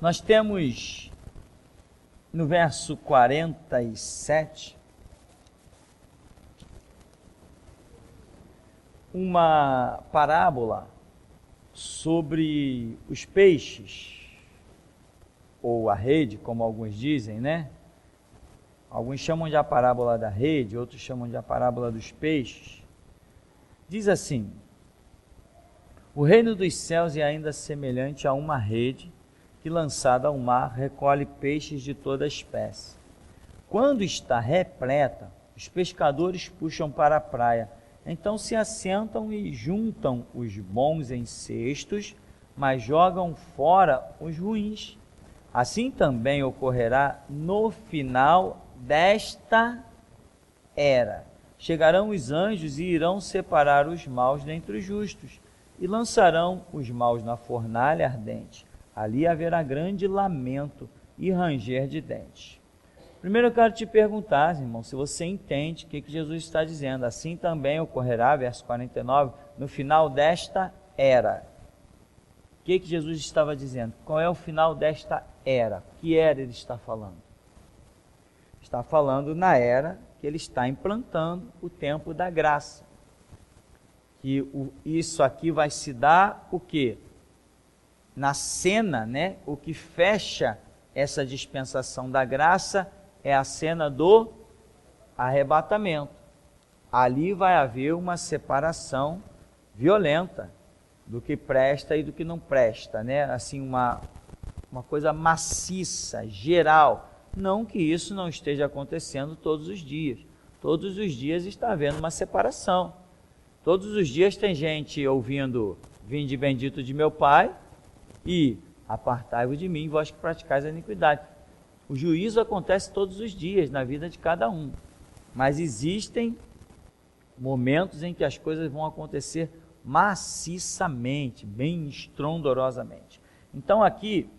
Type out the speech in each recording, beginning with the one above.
Nós temos no verso 47 uma parábola sobre os peixes, ou a rede, como alguns dizem, né? Alguns chamam de a parábola da rede, outros chamam de a parábola dos peixes. Diz assim: o reino dos céus é ainda semelhante a uma rede que, lançada ao mar, recolhe peixes de toda espécie. Quando está repleta, os pescadores puxam para a praia. Então se assentam e juntam os bons em cestos, mas jogam fora os ruins. Assim também ocorrerá no final desta era. Chegarão os anjos e irão separar os maus dentre os justos, e lançarão os maus na fornalha ardente. Ali haverá grande lamento e ranger de dentes. Primeiro eu quero te perguntar, irmão, se você entende o que Jesus está dizendo. Assim também ocorrerá, verso 49, no final desta era. O que Jesus estava dizendo? Qual é o final desta era? Que era ele está falando? Está falando na era que ele está implantando o tempo da graça. Que isso aqui vai se dar o quê? Na cena, né? O que fecha essa dispensação da graça é a cena do arrebatamento. Ali vai haver uma separação violenta do que presta e do que não presta, né? Assim, uma coisa maciça, geral. Não que isso não esteja acontecendo todos os dias. Todos os dias está havendo uma separação. Todos os dias tem gente ouvindo: vinde bendito de meu Pai, e apartai-vos de mim, vós que praticais a iniquidade. O juízo acontece todos os dias na vida de cada um. Mas existem momentos em que as coisas vão acontecer maciçamente, bem estrondorosamente. Então aqui,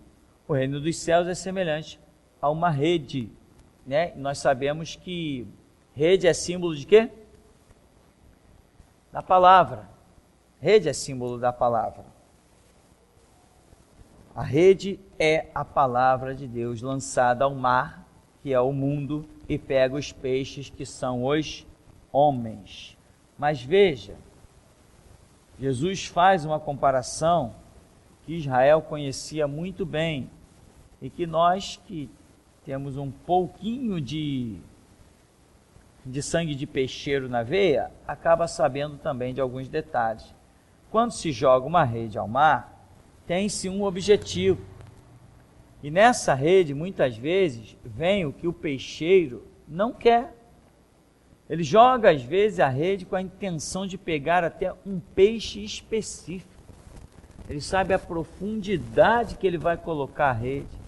o reino dos céus é semelhante a uma rede, né? Nós sabemos que rede é símbolo de quê? Da palavra. Rede é símbolo da palavra. A rede é a palavra de Deus lançada ao mar, que é o mundo, e pega os peixes, que são os homens. Mas veja, Jesus faz uma comparação que Israel conhecia muito bem e que nós, que temos um pouquinho de sangue de peixeiro na veia, acaba sabendo também de alguns detalhes. Quando se joga uma rede ao mar, tem-se um objetivo. E nessa rede, muitas vezes, vem o que o peixeiro não quer. Ele joga, às vezes, a rede com a intenção de pegar até um peixe específico. Ele sabe a profundidade que ele vai colocar a rede.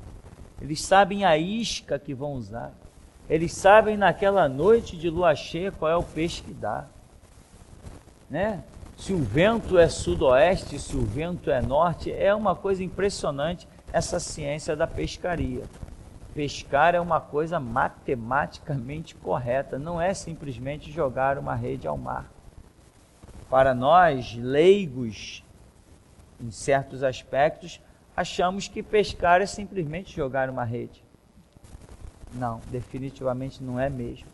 Eles sabem a isca que vão usar. Eles sabem naquela noite de lua cheia qual é o peixe que dá, né? Se o vento é sudoeste, se o vento é norte, é uma coisa impressionante essa ciência da pescaria. Pescar é uma coisa matematicamente correta, não é simplesmente jogar uma rede ao mar. Para nós, leigos, em certos aspectos, achamos que pescar é simplesmente jogar uma rede. Não, definitivamente não é mesmo.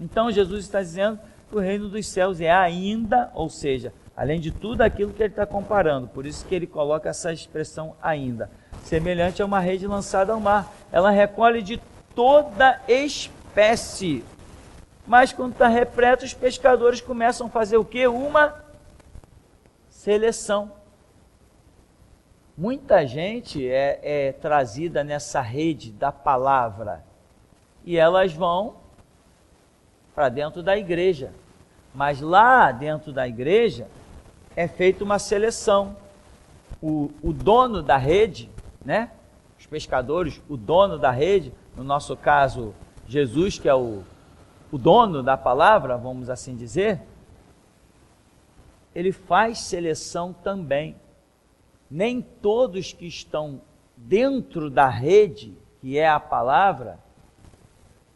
Então Jesus está dizendo que o reino dos céus é ainda, ou seja, além de tudo aquilo que ele está comparando, por isso que ele coloca essa expressão ainda, semelhante a uma rede lançada ao mar. Ela recolhe de toda espécie. Mas quando está repleta, os pescadores começam a fazer o quê? Uma seleção. Muita gente é trazida nessa rede da palavra e elas vão para dentro da igreja. Mas lá dentro da igreja é feita uma seleção. O dono da rede, né? Os pescadores, o dono da rede, no nosso caso Jesus, que é o dono da palavra, vamos assim dizer, ele faz seleção também. Nem todos que estão dentro da rede, que é a palavra,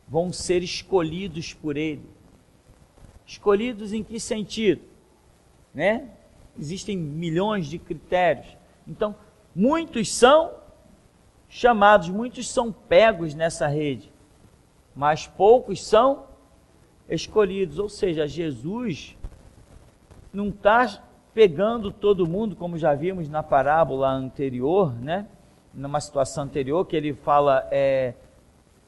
vão ser escolhidos por ele. Escolhidos em que sentido? Né? Existem milhões de critérios. Então, muitos são chamados, muitos são pegos nessa rede, mas poucos são escolhidos. Ou seja, Jesus não está pegando todo mundo, como já vimos na parábola anterior, né? Numa situação anterior, que ele fala,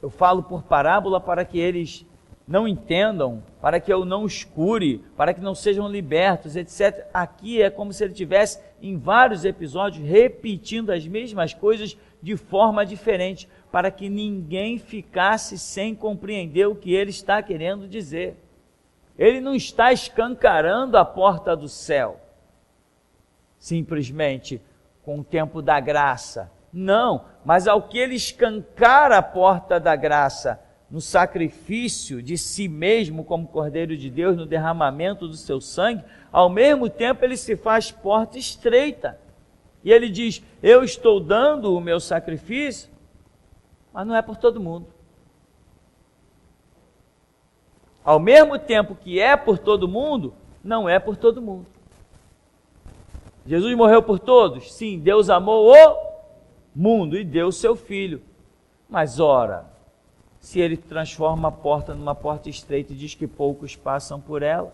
eu falo por parábola para que eles não entendam, para que eu não os cure, para que não sejam libertos, etc. Aqui é como se ele tivesse, em vários episódios, repetindo as mesmas coisas de forma diferente, para que ninguém ficasse sem compreender o que ele está querendo dizer. Ele não está escancarando a porta do céu, simplesmente com o tempo da graça. Não, mas ao que ele escancara a porta da graça, no sacrifício de si mesmo como Cordeiro de Deus, no derramamento do seu sangue, ao mesmo tempo ele se faz porta estreita. E ele diz, eu estou dando o meu sacrifício, mas não é por todo mundo. Ao mesmo tempo que é por todo mundo, não é por todo mundo. Jesus morreu por todos? Sim, Deus amou o mundo e deu o seu Filho. Mas ora, se ele transforma a porta numa porta estreita e diz que poucos passam por ela,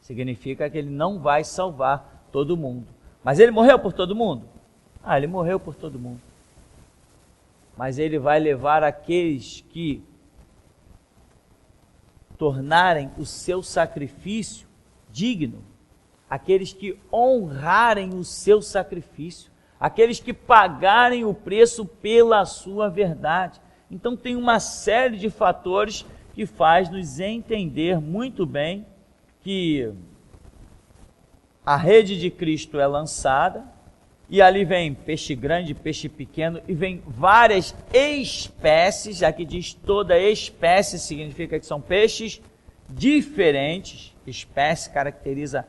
significa que ele não vai salvar todo mundo. Mas ele morreu por todo mundo? Ele morreu por todo mundo. Mas ele vai levar aqueles que tornarem o seu sacrifício digno, aqueles que honrarem o seu sacrifício, aqueles que pagarem o preço pela sua verdade. Então tem uma série de fatores que faz nos entender muito bem que a rede de Cristo é lançada, e ali vem peixe grande, peixe pequeno, e vem várias espécies. Aqui diz toda espécie, significa que são peixes diferentes. Espécie caracteriza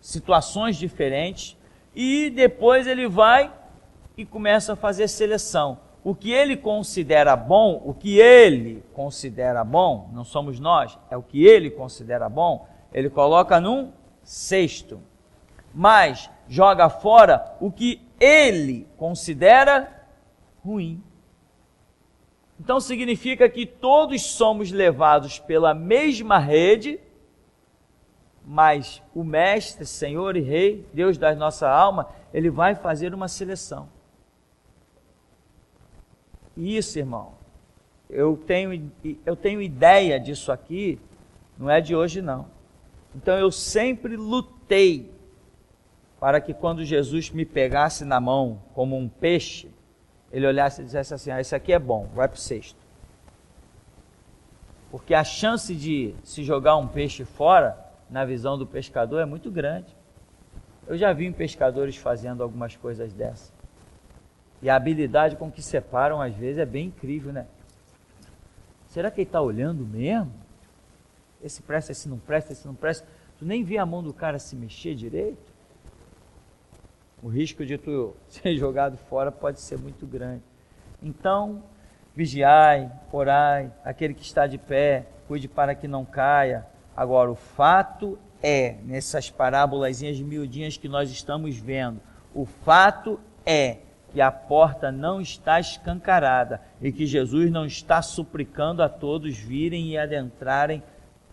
situações diferentes, e depois ele vai e começa a fazer seleção. O que ele considera bom, não somos nós, é o que ele considera bom, ele coloca num cesto, mas joga fora o que ele considera ruim. Então significa que todos somos levados pela mesma rede, mas o Mestre, Senhor e Rei, Deus da nossa alma, ele vai fazer uma seleção. Isso, irmão, eu tenho ideia disso aqui, não é de hoje não. Então eu sempre lutei para que quando Jesus me pegasse na mão como um peixe, ele olhasse e dissesse assim, esse aqui é bom, vai para o cesto. Porque a chance de se jogar um peixe fora, na visão do pescador, é muito grande. Eu já vi pescadores fazendo algumas coisas dessas. E a habilidade com que separam, às vezes, é bem incrível, né? Será que ele está olhando mesmo? Esse presta, esse não presta, esse não presta. Tu nem vê a mão do cara se mexer direito? O risco de tu ser jogado fora pode ser muito grande. Então, vigiai, orai, aquele que está de pé, cuide para que não caia. Agora, o fato é, nessas parábolazinhas miudinhas que nós estamos vendo, o fato é que a porta não está escancarada e que Jesus não está suplicando a todos virem e adentrarem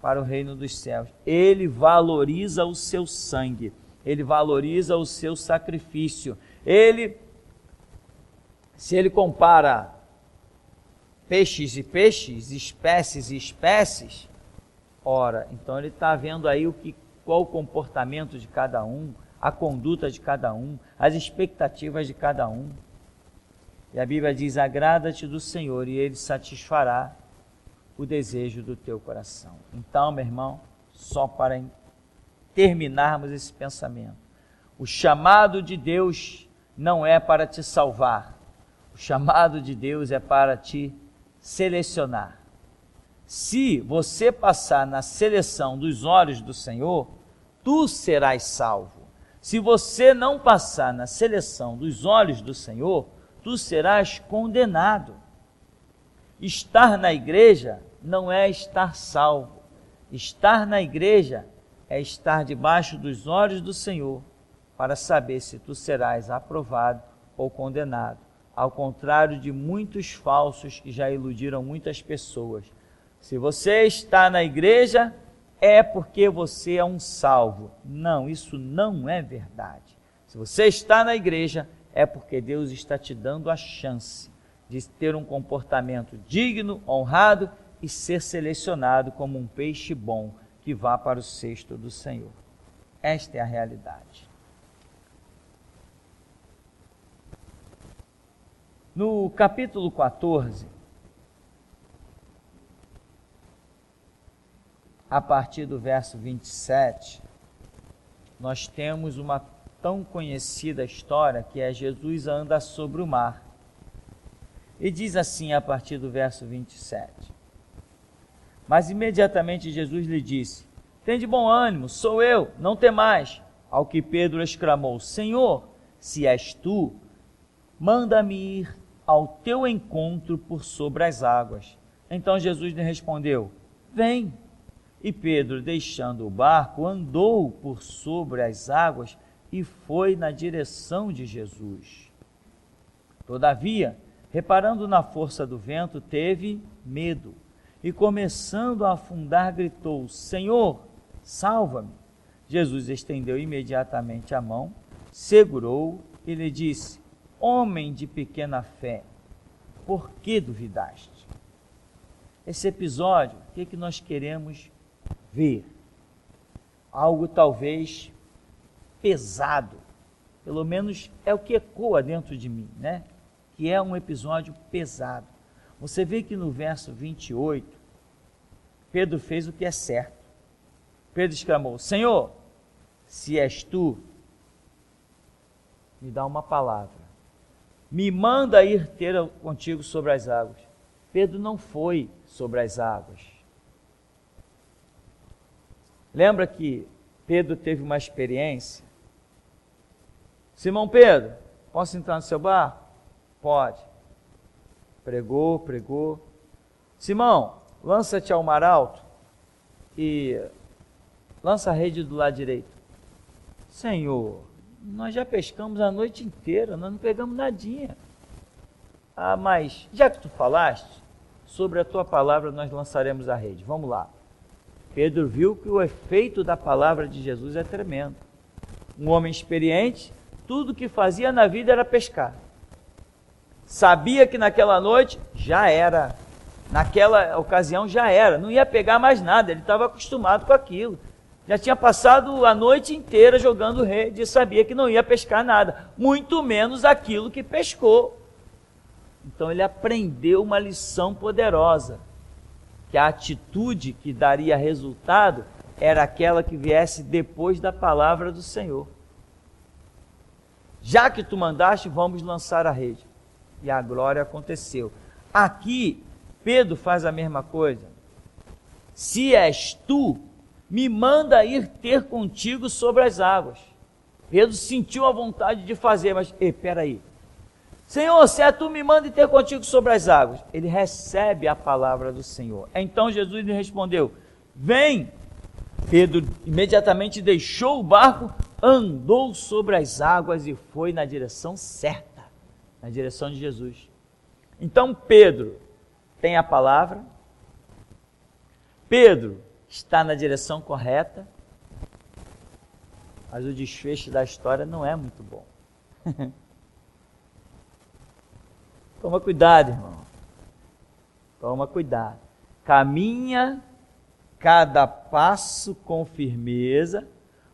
para o reino dos céus. Ele valoriza o seu sangue, ele valoriza o seu sacrifício. Se ele compara peixes e peixes, espécies e espécies, ora, então ele está vendo aí qual o comportamento de cada um, a conduta de cada um, as expectativas de cada um. E a Bíblia diz, agrada-te do Senhor e Ele satisfará o desejo do teu coração. Então, meu irmão, só para terminarmos esse pensamento, o chamado de Deus não é para te salvar, o chamado de Deus é para te selecionar. Se você passar na seleção dos olhos do Senhor, tu serás salvo. Se você não passar na seleção dos olhos do Senhor, tu serás condenado. Estar na igreja não é estar salvo. Estar na igreja é estar debaixo dos olhos do Senhor para saber se tu serás aprovado ou condenado. ao contrário de muitos falsos que já iludiram muitas pessoas. Se você está na igreja, é porque você é um salvo. Não, isso não é verdade. Se você está na igreja, é porque Deus está te dando a chance de ter um comportamento digno, honrado e ser selecionado como um peixe bom que vá para o cesto do Senhor. Esta é a realidade. No capítulo 14, a partir do verso 27, nós temos uma tão conhecida história que é Jesus anda sobre o mar. E diz assim a partir do verso 27. Mas imediatamente Jesus lhe disse: Tende bom ânimo, sou eu, não temais. Ao que Pedro exclamou: Senhor, se és tu, manda-me ir ao teu encontro por sobre as águas. Então Jesus lhe respondeu: Vem. E Pedro, deixando o barco, andou por sobre as águas e foi na direção de Jesus. Todavia, reparando na força do vento, teve medo e, começando a afundar, gritou: Senhor, salva-me. Jesus estendeu imediatamente a mão, segurou-o e lhe disse: Homem de pequena fé, por que duvidaste? Esse episódio, o que nós queremos ver? Algo talvez pesado, pelo menos é o que ecoa dentro de mim, né? Que é um episódio pesado. Você vê que no verso 28, Pedro fez o que é certo. Pedro exclamou: Senhor, se és tu, me dá uma palavra, me manda ir ter contigo sobre as águas. Pedro não foi sobre as águas. Lembra que Pedro teve uma experiência? Simão Pedro, posso entrar no seu barco? Pode. Pregou. Simão, lança-te ao mar alto e lança a rede do lado direito. Senhor, nós já pescamos a noite inteira, nós não pegamos nadinha. Ah, mas já que tu falaste, sobre a tua palavra nós lançaremos a rede. Vamos lá. Pedro viu que o efeito da palavra de Jesus é tremendo. Um homem experiente, tudo que fazia na vida era pescar. Sabia que naquela noite já era, naquela ocasião já era, não ia pegar mais nada, ele estava acostumado com aquilo. Já tinha passado a noite inteira jogando rede e sabia que não ia pescar nada, muito menos aquilo que pescou. Então ele aprendeu uma lição poderosa, que a atitude que daria resultado era aquela que viesse depois da palavra do Senhor. Já que tu mandaste, vamos lançar a rede. E a glória aconteceu. Aqui, Pedro faz a mesma coisa. Se és tu, me manda ir ter contigo sobre as águas. Pedro sentiu a vontade de fazer, mas, peraí. Senhor, se é tu, me manda ir ter contigo sobre as águas. Ele recebe a palavra do Senhor. Então Jesus lhe respondeu: Vem. Pedro imediatamente deixou o barco, andou sobre as águas e foi na direção certa, na direção de Jesus. Então Pedro tem a palavra, Pedro está na direção correta, mas o desfecho da história não é muito bom. Toma cuidado, irmão. Toma cuidado. Caminha cada passo com firmeza,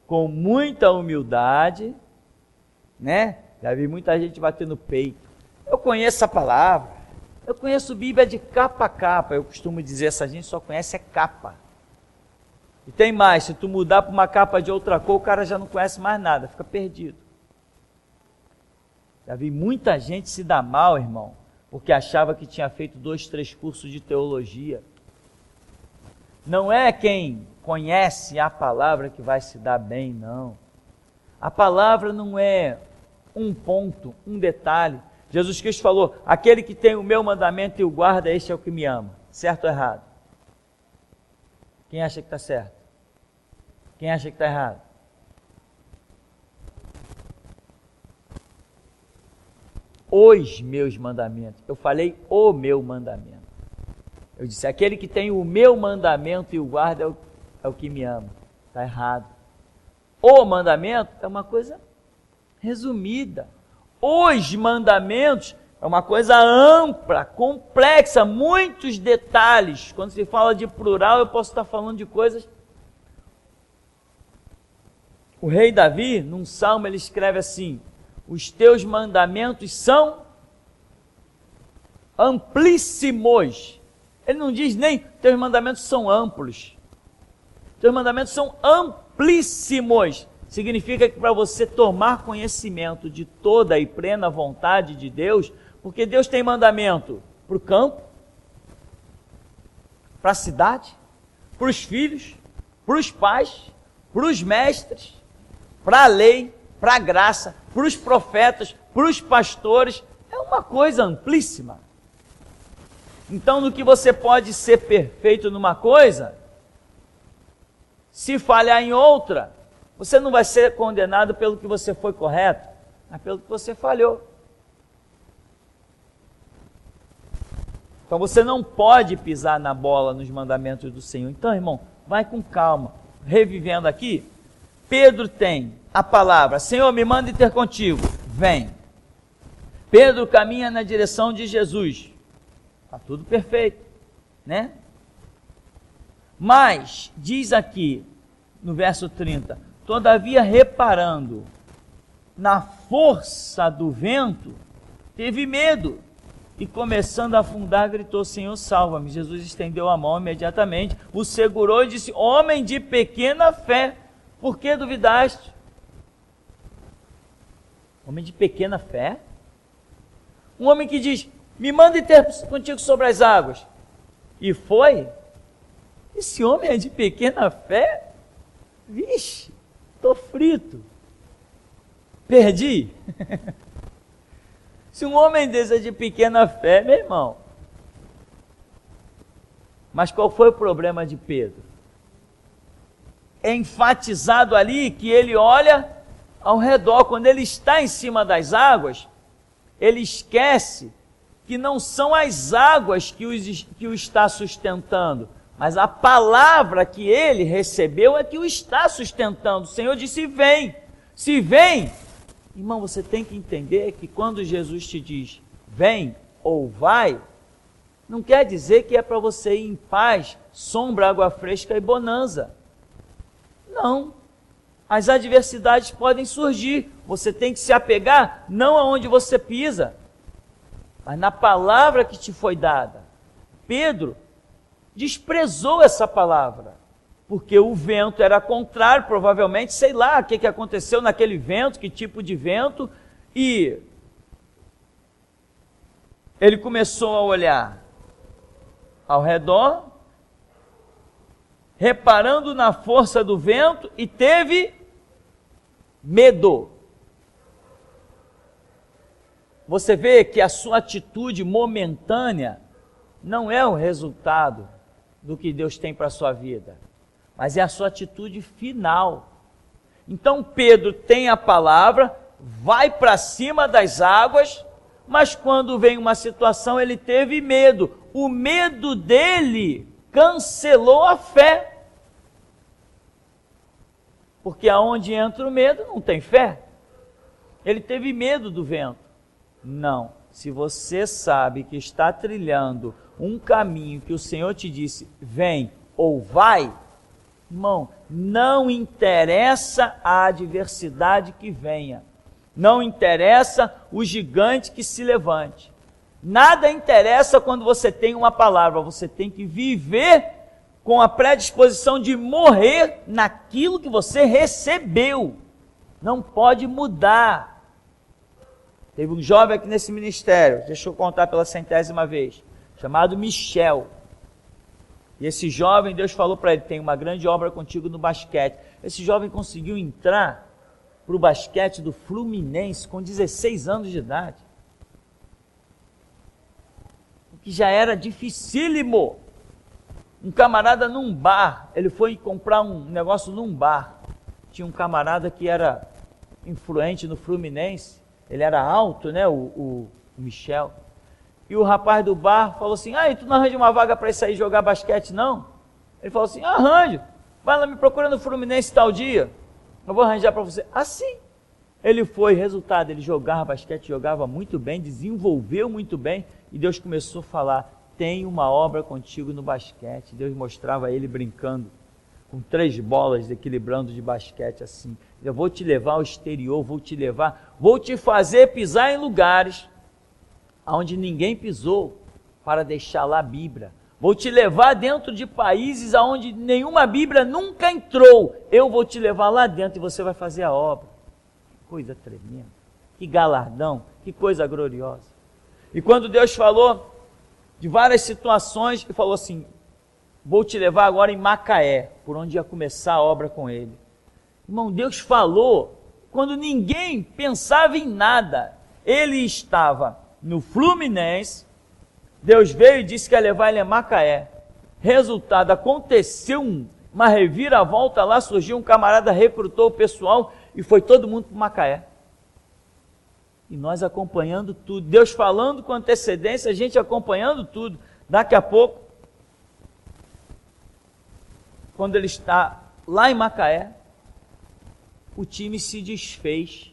com muita humildade, né? Já vi muita gente bater no peito. Eu conheço a palavra, eu conheço Bíblia de capa a capa. Eu costumo dizer, essa gente só conhece a capa. E tem mais, se tu mudar para uma capa de outra cor, o cara já não conhece mais nada, fica perdido. Já vi muita gente se dar mal, irmão, porque achava que tinha feito 2, 3 cursos de teologia. Não é quem conhece a palavra que vai se dar bem, não. A palavra não é um ponto, um detalhe. Jesus Cristo falou: aquele que tem o meu mandamento e o guarda, este é o que me ama. Certo ou errado? Quem acha que está certo? Quem acha que está errado? os meus mandamentos. Eu falei o meu mandamento. Eu disse, aquele que tem o meu mandamento e o guarda é o que me ama. Está errado. O mandamento é uma coisa resumida. Os mandamentos é uma coisa ampla, complexa, muitos detalhes. Quando se fala de plural, eu posso estar falando de coisas. O rei Davi, num salmo, ele escreve assim: os teus mandamentos são amplíssimos. Ele não diz nem teus mandamentos são amplos. Teus mandamentos são amplíssimos. Significa que para você tomar conhecimento de toda e plena vontade de Deus, porque Deus tem mandamento para o campo, para a cidade, para os filhos, para os pais, para os mestres, para a lei, para a graça, para os profetas, para os pastores. É uma coisa amplíssima. Então, no que você pode ser perfeito numa coisa, se falhar em outra, você não vai ser condenado pelo que você foi correto, mas pelo que você falhou. Então você não pode pisar na bola nos mandamentos do Senhor. Então, irmão, vai com calma. Revivendo aqui, Pedro tem a palavra: Senhor, me manda ir ter contigo. Vem. Pedro caminha na direção de Jesus. Está tudo perfeito, né? Mas, diz aqui no verso 30, todavia reparando na força do vento, teve medo e começando a afundar, gritou: Senhor, salva-me. Jesus estendeu a mão imediatamente, o segurou e disse: homem de pequena fé, por que duvidaste? Homem de pequena fé? Um homem que diz: me manda ir ter contigo sobre as águas. E foi? Esse homem é de pequena fé? Vixe, estou frito. Perdi. Se um homem desse é de pequena fé, meu irmão. Mas qual foi o problema de Pedro? É enfatizado ali que ele olha ao redor. Quando ele está em cima das águas, ele esquece que não são as águas que o está sustentando, mas a palavra que ele recebeu é que o está sustentando. O Senhor disse: vem. Se vem, irmão, você tem que entender que quando Jesus te diz vem ou vai, não quer dizer que é para você ir em paz, sombra, água fresca e bonança. Não. As adversidades podem surgir. Você tem que se apegar não aonde você pisa, mas na palavra que te foi dada. Pedro desprezou essa palavra, porque o vento era contrário, provavelmente, sei lá o que aconteceu naquele vento, que tipo de vento, e ele começou a olhar ao redor, reparando na força do vento, e teve medo. Você vê que a sua atitude momentânea não é o resultado do que Deus tem para a sua vida, mas é a sua atitude final. Então Pedro tem a palavra, vai para cima das águas, mas quando vem uma situação ele teve medo. O medo dele cancelou a fé. Porque aonde entra o medo não tem fé. Ele teve medo do vento. Não, se você sabe que está trilhando um caminho que o Senhor te disse, vem ou vai, irmão, não interessa a adversidade que venha, não interessa o gigante que se levante, nada interessa quando você tem uma palavra, você tem que viver com a predisposição de morrer naquilo que você recebeu, não pode mudar. Teve um jovem aqui nesse ministério, deixa eu contar pela 100ª vez, chamado Michel. E esse jovem, Deus falou para ele, tem uma grande obra contigo no basquete. Esse jovem conseguiu entrar para o basquete do Fluminense com 16 anos de idade. O que já era dificílimo. Um camarada num bar, ele foi comprar um negócio num bar. Tinha um camarada que era influente no Fluminense. Ele era alto, né, o o Michel. E o rapaz do bar falou assim, e tu não arranja uma vaga para sair jogar basquete, não? Ele falou assim, arranjo, vai lá me procura no Fluminense tal dia, eu vou arranjar para você. Assim, ele foi, resultado, ele jogava basquete, jogava muito bem, desenvolveu muito bem, e Deus começou a falar, tem uma obra contigo no basquete. Deus mostrava ele brincando com 3 bolas, equilibrando de basquete assim. Eu vou te levar ao exterior, vou te fazer pisar em lugares onde ninguém pisou, para deixar lá a Bíblia. Vou te levar dentro de países onde nenhuma Bíblia nunca entrou. Eu vou te levar lá dentro e você vai fazer a obra. Que coisa tremenda, que galardão, que coisa gloriosa. E quando Deus falou de várias situações, Ele falou assim, vou te levar agora em Macaé, por onde ia começar a obra com ele. Irmão, Deus falou quando ninguém pensava em nada. Ele estava no Fluminense, Deus veio e disse que ia levar ele a Macaé. Resultado, aconteceu uma reviravolta lá, surgiu um camarada, recrutou o pessoal e foi todo mundo para Macaé. E nós acompanhando tudo, Deus falando com antecedência, a gente acompanhando tudo. Daqui a pouco, quando ele está lá em Macaé, o time se desfez.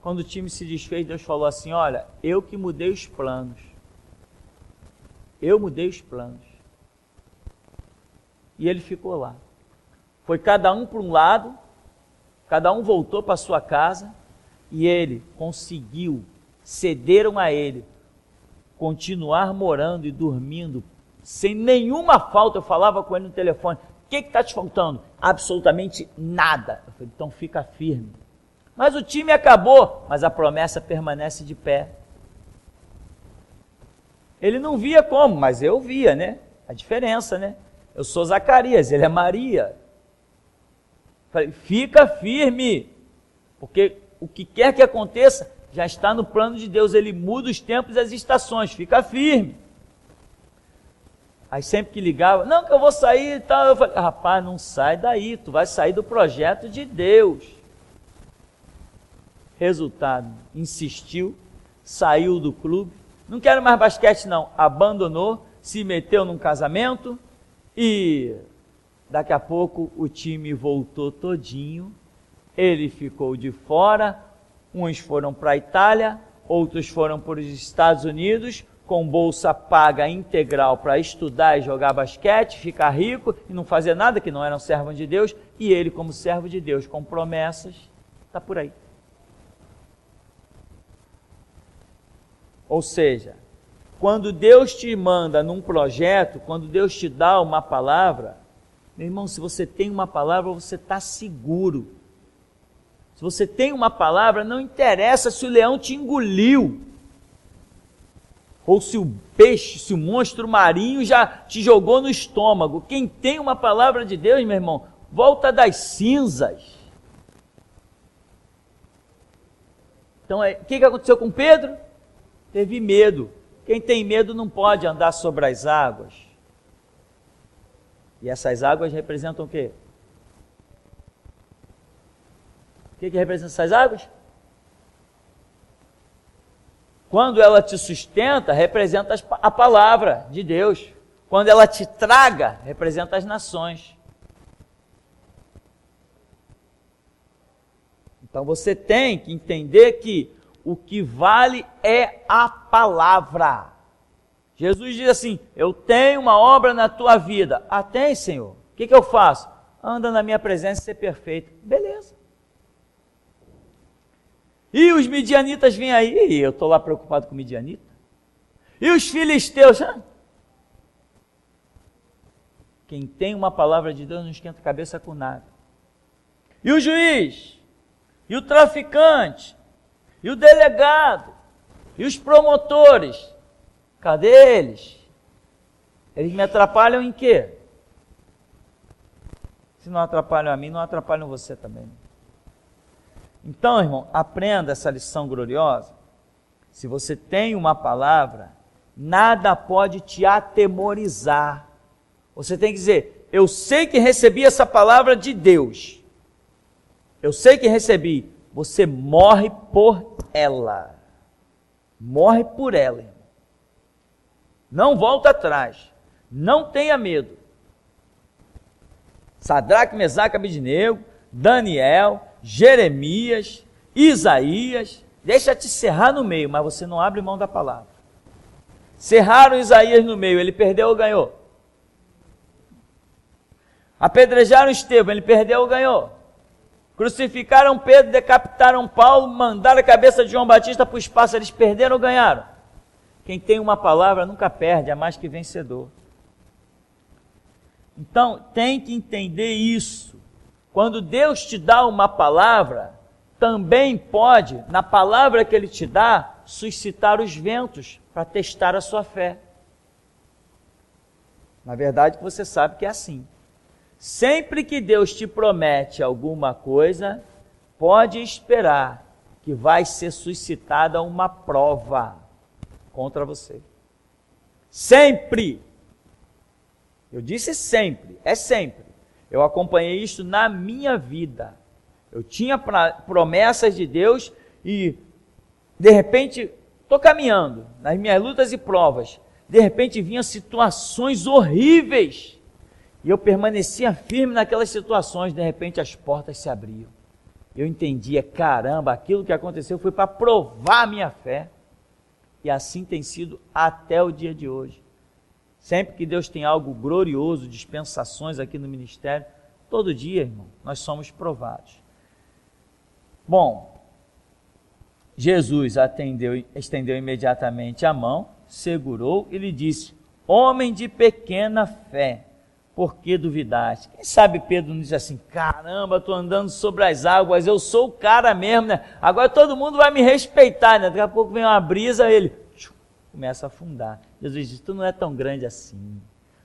Quando o time se desfez, Deus falou assim, olha, eu que mudei os planos. Eu mudei os planos. E ele ficou lá. Foi cada um para um lado, cada um voltou para sua casa, e ele conseguiu, cederam a ele, continuar morando e dormindo, sem nenhuma falta. Eu falava com ele no telefone, o que está te faltando? Absolutamente nada. Eu falei, então fica firme. Mas o time acabou, mas a promessa permanece de pé. Ele não via como, mas eu via, né? A diferença, né? Eu sou Zacarias, ele é Maria. Falei, fica firme, porque o que quer que aconteça, já está no plano de Deus, ele muda os tempos e as estações, fica firme. Aí sempre que ligava, não, que eu vou sair e tal, eu falei, rapaz, não sai daí, tu vai sair do projeto de Deus. Resultado, insistiu, saiu do clube, não quero mais basquete não, abandonou, se meteu num casamento e daqui a pouco o time voltou todinho, ele ficou de fora, uns foram para a Itália, outros foram para os Estados Unidos, com bolsa paga integral para estudar e jogar basquete, ficar rico e não fazer nada, que não eram servos de Deus, e ele como servo de Deus, com promessas, está por aí. Ou seja, quando Deus te manda num projeto, quando Deus te dá uma palavra, meu irmão, se você tem uma palavra, você está seguro. Se você tem uma palavra, não interessa se o leão te engoliu, ou se o peixe, se o monstro marinho já te jogou no estômago. Quem tem uma palavra de Deus, meu irmão, volta das cinzas. Então, o que aconteceu com Pedro? Teve medo. Quem tem medo não pode andar sobre as águas. E essas águas representam o quê? O que representa essas águas? Quando ela te sustenta, representa a palavra de Deus. Quando ela te traga, representa as nações. Então você tem que entender que o que vale é a palavra. Jesus diz assim, eu tenho uma obra na tua vida. Ah, tem, Senhor? O que eu faço? Anda na minha presença e ser perfeito. Beleza. E os midianitas vêm aí, e eu estou lá preocupado com o midianita. E os filisteus? Quem tem uma palavra de Deus não esquenta a cabeça com nada. E o juiz? E o traficante? E o delegado? E os promotores? Cadê eles? Eles me atrapalham em quê? Se não atrapalham a mim, não atrapalham você também. Então, irmão, aprenda essa lição gloriosa. Se você tem uma palavra, nada pode te atemorizar. Você tem que dizer, eu sei que recebi essa palavra de Deus. Eu sei que recebi. você morre por ela. Morre por ela, irmão. Não volta atrás. Não tenha medo. Sadraque, Mesaque, Abednego, Daniel, Jeremias, Isaías, deixa-te cerrar no meio, mas você não abre mão da palavra. Cerraram Isaías no meio, ele perdeu ou ganhou? Apedrejaram Estevão, ele perdeu ou ganhou? Crucificaram Pedro, decapitaram Paulo, mandaram a cabeça de João Batista para o espaço, eles perderam ou ganharam? Quem tem uma palavra nunca perde, é mais que vencedor. Então, tem que entender isso. Quando Deus te dá uma palavra, também pode, na palavra que Ele te dá, suscitar os ventos para testar a sua fé. Na verdade, você sabe que é assim. Sempre que Deus te promete alguma coisa, pode esperar que vai ser suscitada uma prova contra você. Sempre! Eu disse sempre, é sempre. Eu acompanhei isso na minha vida. Eu tinha promessas de Deus e, de repente, estou caminhando nas minhas lutas e provas. De repente, vinham situações horríveis. E eu permanecia firme naquelas situações. De repente, as portas se abriam. Eu entendia, caramba, aquilo que aconteceu foi para provar a minha fé. E assim tem sido até o dia de hoje. Sempre que Deus tem algo glorioso, dispensações aqui no ministério, todo dia, irmão, nós somos provados. Bom, Jesus estendeu imediatamente a mão, segurou e lhe disse: homem de pequena fé, por que duvidaste? Quem sabe Pedro não diz assim: caramba, estou andando sobre as águas, eu sou o cara mesmo, né? Agora todo mundo vai me respeitar, né? Daqui a pouco vem uma brisa, ele começa a afundar. Jesus diz: tu não é tão grande assim,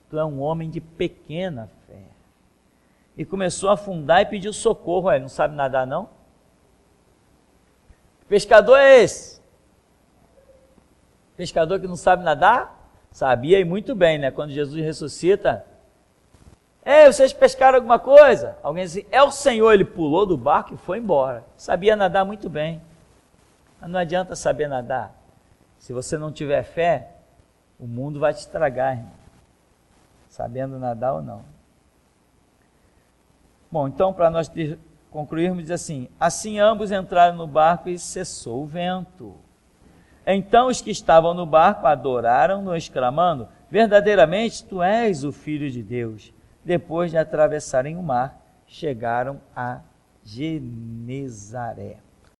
tu é um homem de pequena fé. E começou a afundar e pediu socorro. Ele não sabe nadar, não? Que pescador é esse? Pescador que não sabe nadar? Sabia, e muito bem, né? Quando Jesus ressuscita: ei, vocês pescaram alguma coisa? Alguém disse: é o Senhor. Ele pulou do barco e foi embora. Sabia nadar muito bem. Mas não adianta saber nadar. Se você não tiver fé, o mundo vai te estragar, irmão. Sabendo nadar ou não. Bom, então, para nós concluirmos, diz assim: assim ambos entraram no barco e cessou o vento. Então os que estavam no barco adoraram-no, exclamando: verdadeiramente tu és o Filho de Deus. Depois de atravessarem o mar, chegaram a Genezaré.